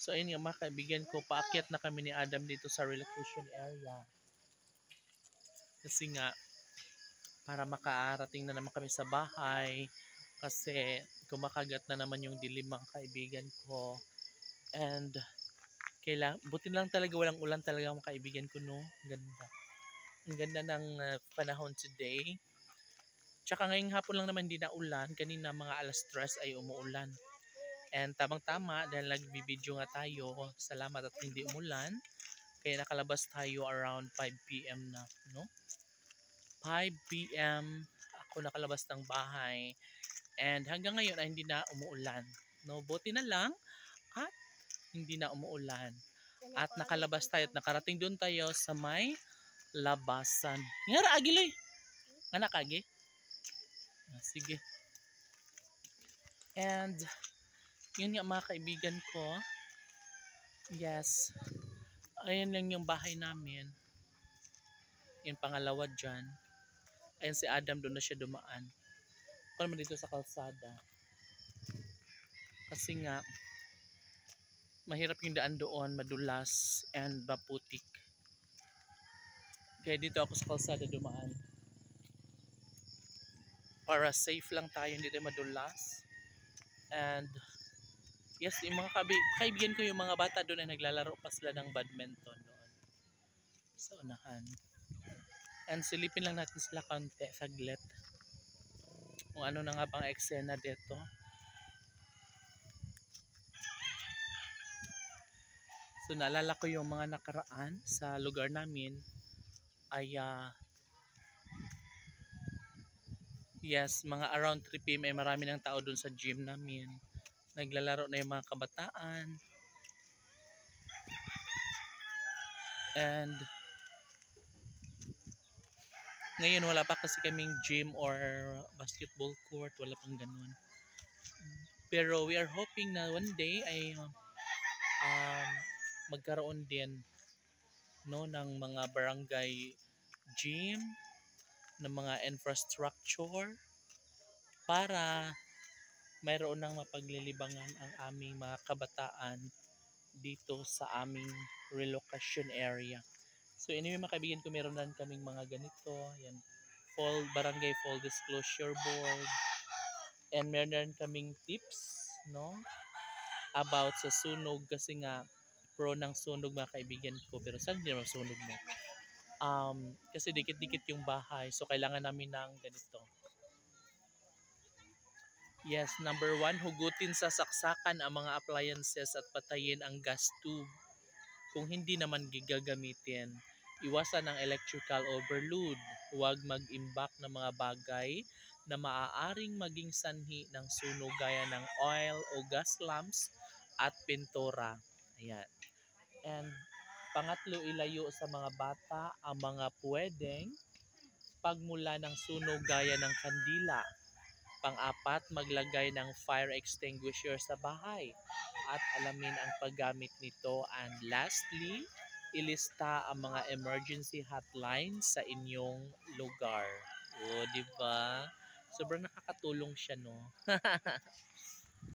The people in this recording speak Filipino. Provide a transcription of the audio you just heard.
So ayun nga mga kaibigan ko, paakyat na kami ni Adam dito sa relocation area. Kasi nga, para makaarating na naman kami sa bahay. Kasi kumakagat na naman yung dilim mga kaibigan ko. And buti lang talaga walang ulan talaga mga kaibigan ko, no? Ganda. Ang ganda ng panahon today. Tsaka ngayong hapon lang naman hindi na ulan. Kanina mga alas 3 ay umuulan. And tamang-tama dahil nagbibideo nga tayo, salamat at hindi umulan. Kaya nakalabas tayo around 5 p.m. na, no? 5 p.m. ako nakalabas ng bahay. And hanggang ngayon ay hindi na umuulan. No, buti na lang at hindi na umuulan. At nakalabas tayo at nakarating doon tayo sa may labasan. Ngara agiloy. Anak agi. Sige. And yun nga mga kaibigan ko. Yes. Ayan lang yung bahay namin. Yung pangalawa dyan. Ayan si Adam, doon na siya dumaan. Ako naman dito sa kalsada. Kasi nga, mahirap yung daan doon, madulas and maputik. Kaya dito ako sa kalsada dumaan. Para safe lang tayo, hindi tayo madulas. And yes, yung mga kaibigan ko, yung mga bata doon ay naglalaro pa sila ng badminton doon sa unahan. And silipin lang natin sila konti, saglit. Kung ano na nga bang eksena dito. So naalala ko yung mga nakaraan sa lugar namin ay yes, mga around 3 p.m. ay marami ng tao doon sa gym namin. Naglalaro na yung mga kabataan. And ngayon wala pa kasi kaming gym or basketball court, wala pang ganun. Pero we are hoping na one day ay magkaroon din, no, ng mga barangay gym, ng mga infrastructure para mayroon ng mapaglilibangan ang aming mga kabataan dito sa aming relocation area. So anyway mga kaibigan ko, meron na kaming mga ganito. Yan, barangay full disclosure board. And meron kaming tips, no, about sa sunog kasi nga pro ng sunog mga kaibigan ko. Pero saan din naman sunog mo? Kasi dikit-dikit yung bahay. So kailangan namin ng ganito. Yes, number 1, hugutin sa saksakan ang mga appliances at patayin ang gas tube. Kung hindi naman gagamitin, iwasan ang electrical overload. Huwag mag-imbak ng mga bagay na maaaring maging sanhi ng sunog gaya ng oil o gas lamps at pintura. Ayan. And pangatlo, ilayo sa mga bata ang mga pwedeng pagmula ng sunog gaya ng kandila. Pang-apat, maglagay ng fire extinguisher sa bahay at alamin ang paggamit nito. And lastly, ilista ang mga emergency hotline sa inyong lugar. O, di ba? Sobrang nakakatulong siya, no?